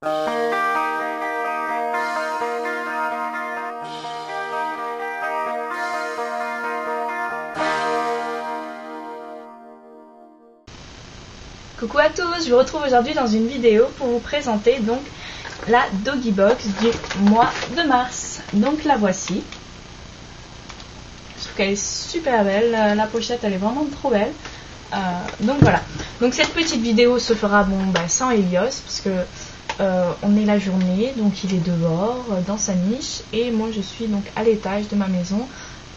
Coucou à tous, je vous retrouve aujourd'hui dans une vidéo pour vous présenter donc la Doggy Box du mois de mars. Donc la voici. Je trouve qu'elle est super belle, la pochette elle est vraiment trop belle. Donc voilà. Donc cette petite vidéo se fera sans Elios parce que on est la journée, donc il est dehors dans sa niche et moi je suis donc à l'étage de ma maison.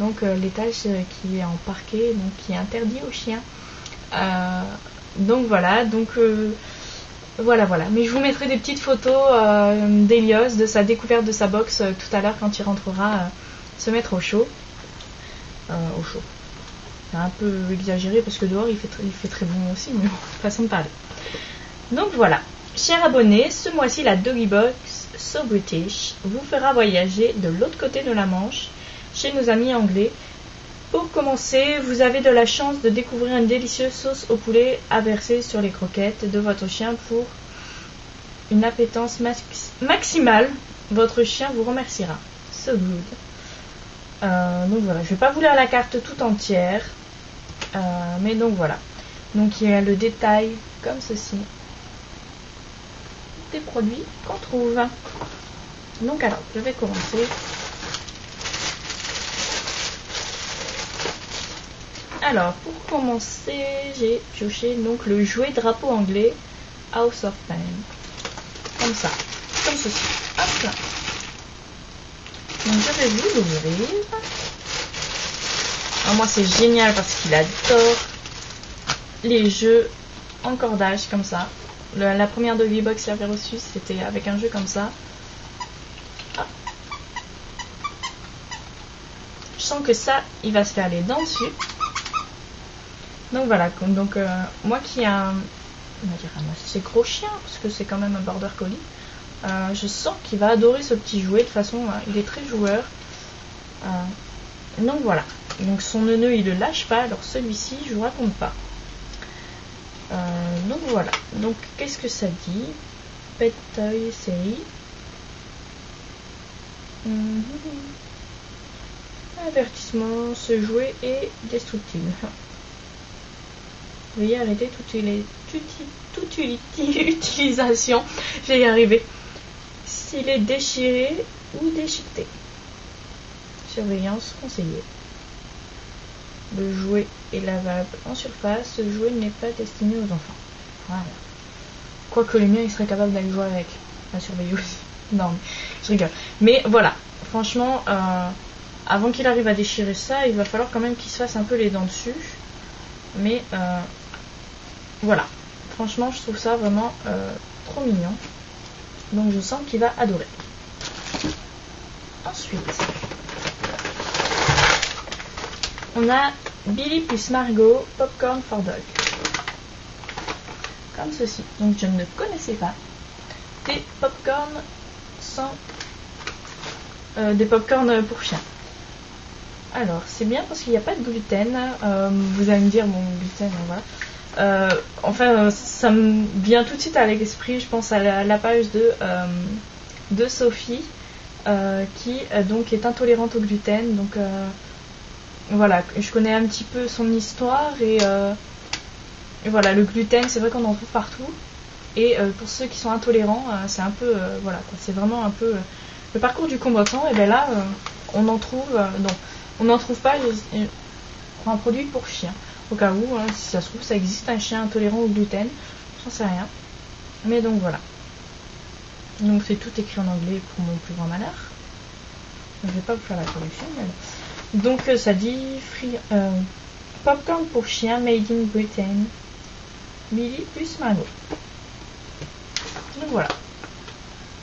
Donc l'étage qui est en parquet, donc qui est interdit aux chiens. Donc voilà, voilà. Mais je vous mettrai des petites photos d'Elios, de sa découverte de sa box tout à l'heure quand il rentrera se mettre au chaud. C'est un peu exagéré parce que dehors il fait très bon aussi, mais bon, façon de parler. Donc voilà, chers abonnés, ce mois-ci la Doggy Box So British vous fera voyager de l'autre côté de la Manche chez nos amis anglais. Pour commencer, vous avez de la chance de découvrir une délicieuse sauce au poulet à verser sur les croquettes de votre chien pour une appétence maximale. Votre chien vous remerciera. So good. Donc voilà, je ne vais pas vous lire la carte tout entière. Mais donc voilà. Donc il y a le détail comme ceci des produits qu'on trouve. Donc alors, je vais commencer. Alors, pour commencer, j'ai pioché donc le jouet drapeau anglais House of Pain. Comme ça, comme ceci. Hop là. Donc je vais vous l'ouvrir. Alors moi c'est génial parce qu'il adore les jeux en cordage comme ça. La première Doggy Box qu'il avait reçue, c'était avec un jeu comme ça. Hop. Je sens que ça, il va se faire les dents dessus. Donc voilà, moi qui ai un assez gros chien, parce que c'est quand même un border collie, je sens qu'il va adorer ce petit jouet. De toute façon, il est très joueur. Donc voilà, donc son neuneu il le lâche pas, alors celui-ci je vous raconte pas. Donc voilà, donc qu'est-ce que ça dit? Pet Toy série. Avertissement, ce jouet est destructible. Veuillez arrêter toute utilisation. Je vais y arriver. S'il est déchiré ou déchiqueté. Surveillance conseillée. Le jouet est lavable en surface. Ce jouet n'est pas destiné aux enfants. Voilà. Quoique le mien, il serait capable d'aller jouer avec. À surveiller aussi. Non, mais je rigole. Mais voilà. Franchement, avant qu'il arrive à déchirer ça, il va falloir quand même qu'il se fasse un peu les dents dessus. Mais voilà, franchement je trouve ça vraiment trop mignon. Donc je sens qu'il va adorer. Ensuite, on a Billy plus Margot Popcorn for Dog. Comme ceci. Donc je ne connaissais pas. Des popcorn des popcorn pour chien. Alors c'est bien parce qu'il n'y a pas de gluten. Vous allez me dire bon gluten voilà. Ça me vient tout de suite à l'esprit, je pense à la page de Sophie qui donc est intolérante au gluten. Donc voilà, je connais un petit peu son histoire et voilà, le gluten c'est vrai qu'on en trouve partout et pour ceux qui sont intolérants c'est un peu voilà quoi, c'est vraiment un peu le parcours du combattant. Et bien là on en trouve on n'en trouve pas pour un produit pour chien. Au cas où, si ça se trouve, ça existe un chien intolérant au gluten. J'en sais rien. Mais donc voilà. Donc c'est tout écrit en anglais pour mon plus grand malheur. Je ne vais pas vous faire la traduction. Mais... Donc ça dit popcorn pour chien made in Britain. Billy plus Margot. Donc voilà.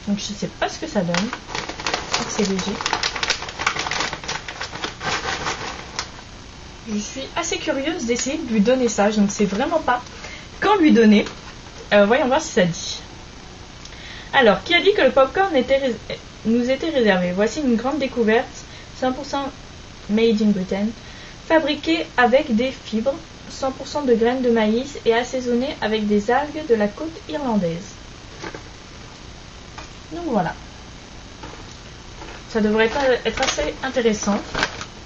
Donc je ne sais pas ce que ça donne. Je crois que c'est léger. Je suis assez curieuse d'essayer de lui donner ça. Je ne sais vraiment pas quand lui donner. Voyons voir si ça dit. Alors, qui a dit que le popcorn nous était réservé? Voici une grande découverte. 100% made in Britain. Fabriqué avec des fibres, 100% de graines de maïs et assaisonné avec des algues de la côte irlandaise. Donc voilà. Ça devrait être assez intéressant.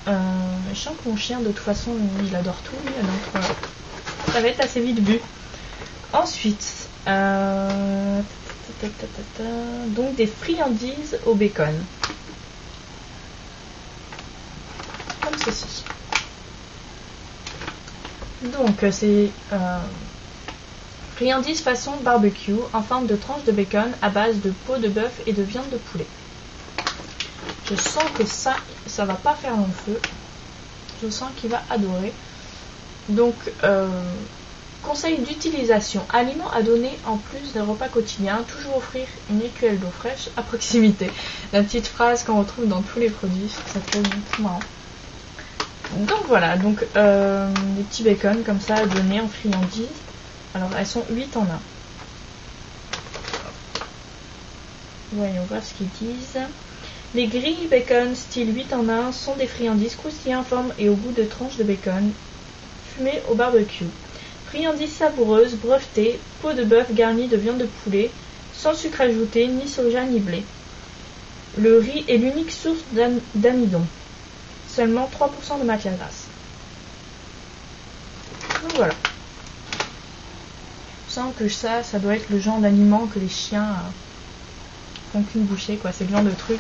Je sens que mon chien, de toute façon, il adore tout, lui, donc voilà. Ça va être assez vite vu. Ensuite, donc des friandises au bacon. Comme ceci. Donc c'est friandises façon barbecue en forme de tranches de bacon à base de peau de bœuf et de viande de poulet. Je sens que ça va pas faire long feu. Je sens qu'il va adorer. Donc, conseil d'utilisation. Aliments à donner en plus des repas quotidiens. Toujours offrir une écuelle d'eau fraîche à proximité. La petite phrase qu'on retrouve dans tous les produits. Ça fait tout marrant. Donc voilà. Donc, des petits bacon comme ça à donner en friandises. Alors, elles sont 8 en 1. Voyons voir ce qu'ils disent. Les grilles bacon style 8 en 1 sont des friandises croustillantes en forme et au goût de tranches de bacon fumées au barbecue. Friandises savoureuses, brevetées, peau de bœuf garnie de viande de poulet, sans sucre ajouté, ni soja ni blé. Le riz est l'unique source d'amidon. Seulement 3% de matière grasse. Donc voilà. Je sens que ça doit être le genre d'aliment que les chiens font qu'une bouchée, quoi. C'est le genre de truc.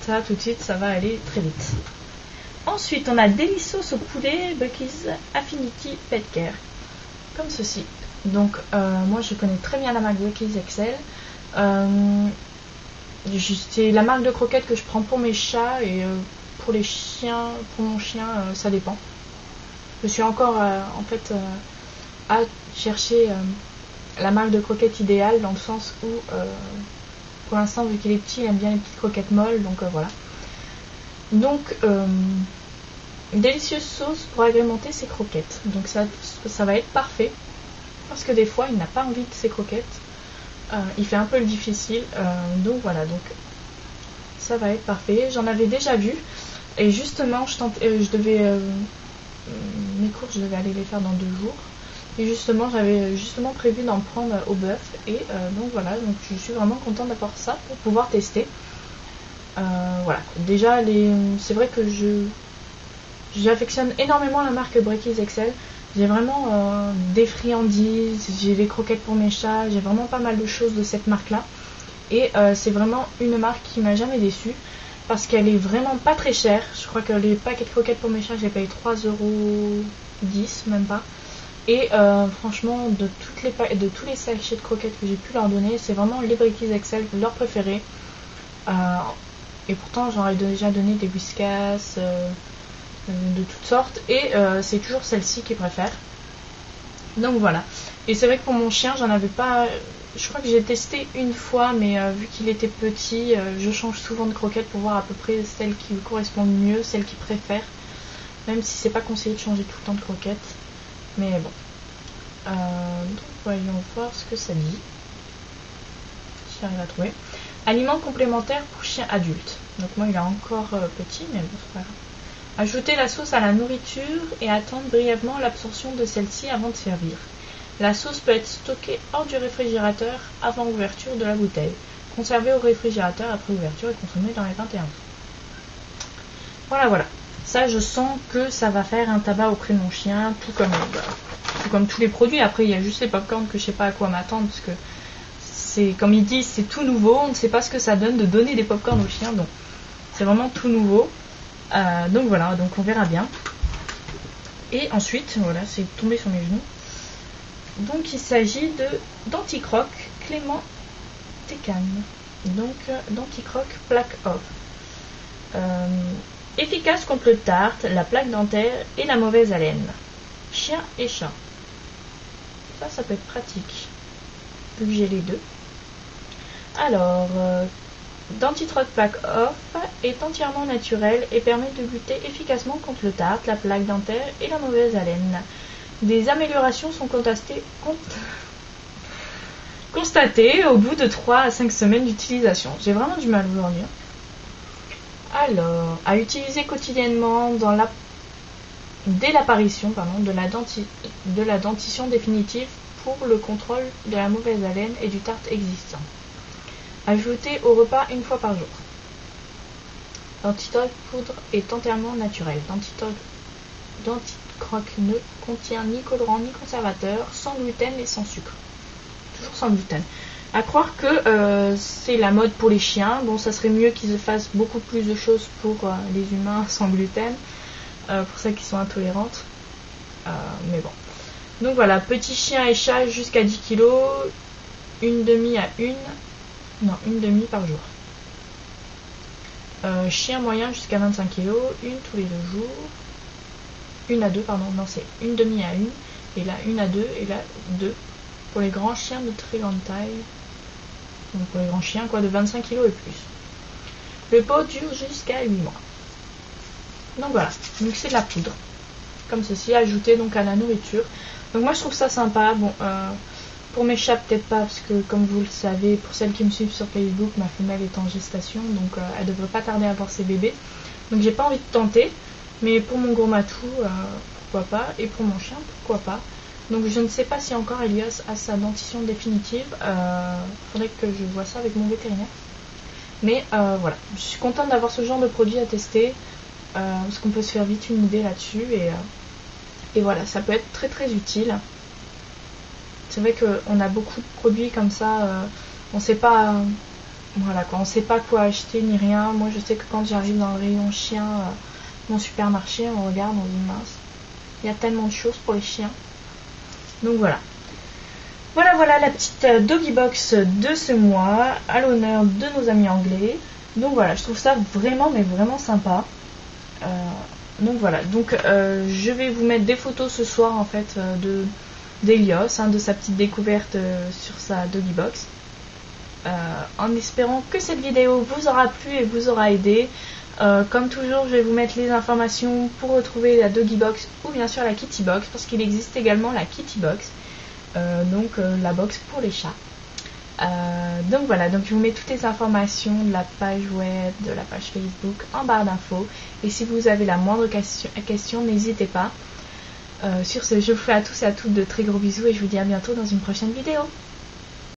Ça, tout de suite, ça va aller très vite. Ensuite, on a Deli Sauce au poulet Bucky's Affinity Pet Care. Comme ceci. Donc, moi, je connais très bien la marque Bucky's XL. C'est la marque de croquettes que je prends pour mes chats et pour les chiens, pour mon chien, ça dépend. Je suis encore, en fait, à chercher la marque de croquettes idéale dans le sens où pour l'instant vu qu'il est petit il aime bien les petites croquettes molles donc voilà. Donc une délicieuse sauce pour agrémenter ses croquettes, donc ça va être parfait parce que des fois il n'a pas envie de ses croquettes, il fait un peu le difficile, donc voilà, donc ça va être parfait. J'en avais déjà vu et justement je devais mes courses je devais aller les faire dans 2 jours. Et justement, j'avais prévu d'en prendre au bœuf. Et donc voilà, donc je suis vraiment contente d'avoir ça pour pouvoir tester. Voilà. Déjà, c'est vrai que j'affectionne énormément la marque Bucky's XL. J'ai vraiment des friandises, j'ai des croquettes pour mes chats, j'ai vraiment pas mal de choses de cette marque-là. Et c'est vraiment une marque qui m'a jamais déçue. Parce qu'elle est vraiment pas très chère. Je crois que les paquets de croquettes pour mes chats, j'ai payé 3,10€, même pas. Et franchement, de tous les sachets de croquettes que j'ai pu leur donner, c'est vraiment les Bucky's XL leur préféré. Et pourtant, j'en ai déjà donné des Whiskas de toutes sortes. Et c'est toujours celle-ci qu'ils préfèrent. Donc voilà. Et c'est vrai que pour mon chien, j'en avais pas... Je crois que j'ai testé une fois, mais vu qu'il était petit, je change souvent de croquettes pour voir à peu près celles qui lui correspondent mieux, celles qu'il préfère. Même si c'est pas conseillé de changer tout le temps de croquettes. Mais bon. Donc voyons voir ce que ça dit. Si j'arrive à trouver. Aliments complémentaires pour chiens adultes. Donc moi il est encore petit, mais bon c'est pas grave. Ajouter la sauce à la nourriture et attendre brièvement l'absorption de celle-ci avant de servir. La sauce peut être stockée hors du réfrigérateur avant ouverture de la bouteille. Conservée au réfrigérateur après ouverture et consommée dans les 21 jours. Voilà. Ça, je sens que ça va faire un tabac auprès de mon chien, tout comme tous les produits. Après, il y a juste les popcorn que je sais pas à quoi m'attendre, parce que c'est, comme ils disent, c'est tout nouveau. On ne sait pas ce que ça donne de donner des popcorn aux chiens, donc c'est vraiment tout nouveau. Donc voilà, donc on verra bien. Et ensuite, voilà, c'est tombé sur mes genoux. Donc il s'agit de Denticroc Clément Tecan. Donc Denticroc Plaque Off. Efficace contre le tartre, la plaque dentaire et la mauvaise haleine. Chien et chat. Ça peut être pratique. Vu que j'ai les deux. Alors, Denticroc Plaque Off est entièrement naturel et permet de lutter efficacement contre le tartre, la plaque dentaire et la mauvaise haleine. Des améliorations sont constatées au bout de 3 à 5 semaines d'utilisation. J'ai vraiment du mal aujourd'hui. Alors, à utiliser quotidiennement dès l'apparition de la dentition définitive pour le contrôle de la mauvaise haleine et du tartre existant. Ajouter au repas une fois par jour. Dentifrice poudre est entièrement naturel. Denticroc ne contient ni colorant ni conservateur, sans gluten et sans sucre. Toujours sans gluten. À croire que c'est la mode pour les chiens. Bon, ça serait mieux qu'ils fassent beaucoup plus de choses pour les humains sans gluten, pour celles qui sont intolérantes. Mais bon. Donc voilà, petits chiens et chats jusqu'à 10 kg, une demi par jour. Chien moyen jusqu'à 25 kg, une tous les 2 jours. Une à deux, pardon, non, c'est une demi à une, et là une à deux, et là deux. Pour les grands chiens de très grande taille, donc pour les grands chiens quoi, de 25 kg et plus. Le pot dure jusqu'à 8 mois. Donc voilà, donc c'est de la poudre, comme ceci, ajoutée donc à la nourriture. Donc moi je trouve ça sympa. Bon, pour mes chats peut-être pas, parce que comme vous le savez, pour celles qui me suivent sur Facebook, ma femelle est en gestation, donc elle devrait pas tarder à avoir ses bébés. Donc j'ai pas envie de tenter, mais pour mon gros matou, pourquoi pas, et pour mon chien, pourquoi pas. Donc je ne sais pas si encore Elias a sa dentition définitive, faudrait que je vois ça avec mon vétérinaire. Mais voilà, je suis contente d'avoir ce genre de produit à tester, parce qu'on peut se faire vite une idée là-dessus, et voilà, ça peut être très très utile. C'est vrai qu'on a beaucoup de produits comme ça, on sait pas, voilà quoi, on sait pas quoi acheter ni rien. Moi je sais que quand j'arrive dans le rayon chien, mon supermarché, on regarde, on dit mince, il y a tellement de choses pour les chiens. Donc voilà. Voilà la petite doggy box de ce mois, à l'honneur de nos amis anglais. Donc voilà, je trouve ça vraiment, mais vraiment sympa. Donc voilà, donc je vais vous mettre des photos ce soir en fait d'Elios, de sa petite découverte sur sa doggy box. En espérant que cette vidéo vous aura plu et vous aura aidé. Comme toujours, je vais vous mettre les informations pour retrouver la doggy box ou bien sûr la kitty box, parce qu'il existe également la kitty box, donc la box pour les chats. Donc voilà, donc je vous mets toutes les informations de la page web, de la page Facebook en barre d'infos, et si vous avez la moindre question, n'hésitez pas. Sur ce, je vous fais à tous et à toutes de très gros bisous et je vous dis à bientôt dans une prochaine vidéo.